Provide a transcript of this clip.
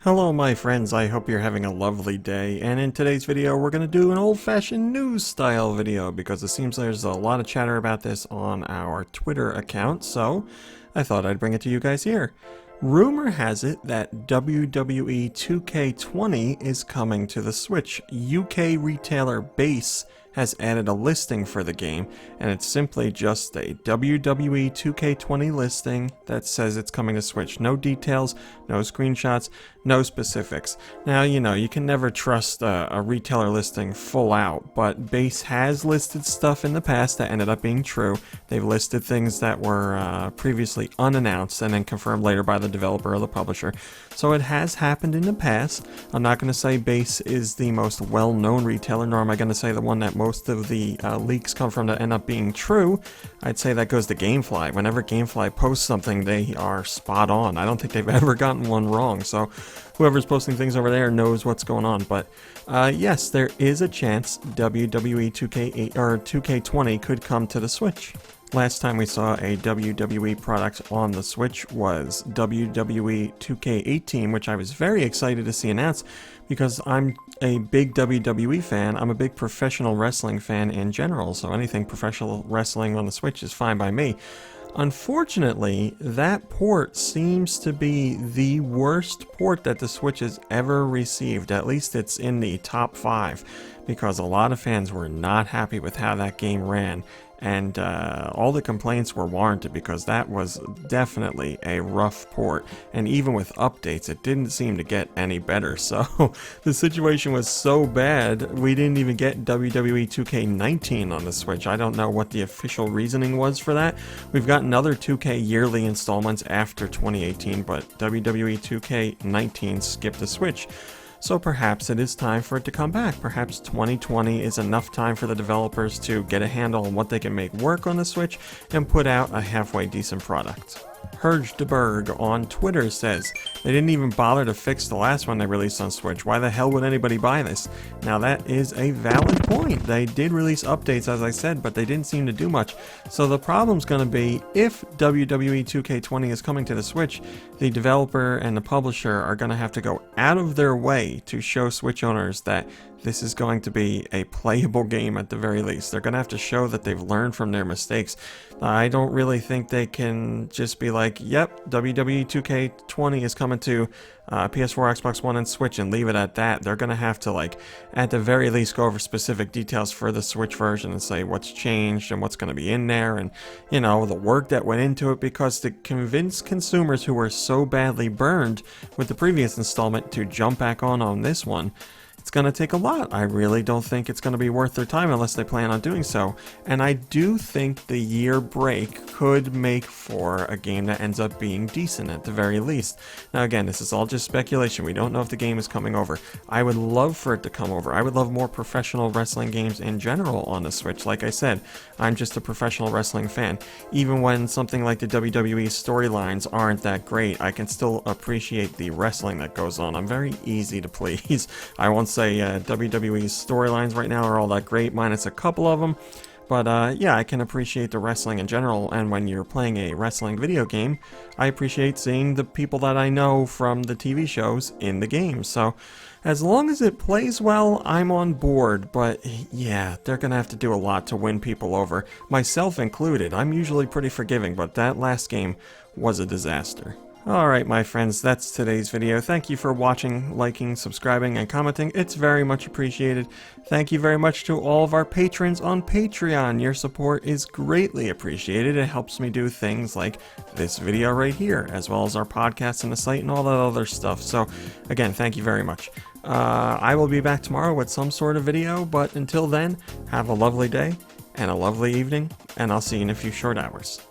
Hello my friends, I hope you're having a lovely day, and in today's video we're going to do an old-fashioned news style video because it seems there's a lot of chatter about this on our Twitter account, so I thought I'd bring it to you guys here. Rumor has it that WWE 2K20 is coming to the Switch. UK retailer Base has added a listing for the game, and it's simply just a WWE 2K20 listing that says it's coming to Switch. No details, no screenshots, no specifics. Now, you can never trust a retailer listing full out, but Base has listed stuff in the past that ended up being true. They've listed things that were previously unannounced and then confirmed later by the developer or the publisher. So it has happened in the past. I'm not going to say Base is the most well-known retailer, nor am I going to say the one that most of the leaks come from that end up being true. I'd say that goes to Gamefly. Whenever Gamefly posts something, they are spot on. I don't think they've ever gotten one wrong, so whoever's posting things over there knows what's going on. But yes, there is a chance WWE 2K8 or 2K20 could come to the Switch. Last time we saw a WWE product on the Switch was WWE 2K18, which I was very excited to see announced because I'm a big WWE fan. I'm a big professional wrestling fan in general, so anything professional wrestling on the Switch is fine by me. Unfortunately, that port seems to be the worst port that the Switch has ever received. At least it's in the top 5, because a lot of fans were not happy with how that game ran. And all the complaints were warranted because that was definitely a rough port. And even with updates, it didn't seem to get any better. So the situation was so bad, we didn't even get WWE 2K19 on the Switch. I don't know what the official reasoning was for that. We've gotten other 2K yearly installments after 2018, but WWE 2K19 skipped the Switch. So perhaps it is time for it to come back. Perhaps 2020 is enough time for the developers to get a handle on what they can make work on the Switch and put out a halfway decent product. Hergdeberg on Twitter says, they didn't even bother to fix the last one they released on Switch. Why the hell would anybody buy this? Now that is a valid point. They did release updates, as I said, but they didn't seem to do much. So the problem's going to be, if WWE 2K20 is coming to the Switch, the developer and the publisher are going to have to go out of their way to show Switch owners that this is going to be a playable game at the very least. They're going to have to show that they've learned from their mistakes. I don't really think they can just be like, yep, WWE 2K20 is coming to PS4, Xbox One, and Switch and leave it at that. They're going to have to, like, at the very least go over specific details for the Switch version and say what's changed and what's going to be in there and, the work that went into it, because to convince consumers who were so badly burned with the previous installment to jump back on this one, it's going to take a lot. I really don't think it's going to be worth their time unless they plan on doing so. And I do think the year break could make for a game that ends up being decent at the very least. Now again, this is all just speculation. We don't know if the game is coming over. I would love for it to come over. I would love more professional wrestling games in general on the Switch. Like I said, I'm just a professional wrestling fan. Even when something like the WWE storylines aren't that great, I can still appreciate the wrestling that goes on. I'm very easy to please. I won't say WWE's storylines right now are all that great, minus a couple of them. But yeah, I can appreciate the wrestling in general, and when you're playing a wrestling video game, I appreciate seeing the people that I know from the TV shows in the game. So as long as it plays well, I'm on board. But yeah, they're going to have to do a lot to win people over, myself included. I'm usually pretty forgiving, but that last game was a disaster. Alright my friends, that's today's video. Thank you for watching, liking, subscribing, and commenting. It's very much appreciated. Thank you very much to all of our patrons on Patreon. Your support is greatly appreciated. It helps me do things like this video right here, as well as our podcast and the site and all that other stuff. So again, thank you very much. I will be back tomorrow with some sort of video, but until then, have a lovely day and a lovely evening, and I'll see you in a few short hours.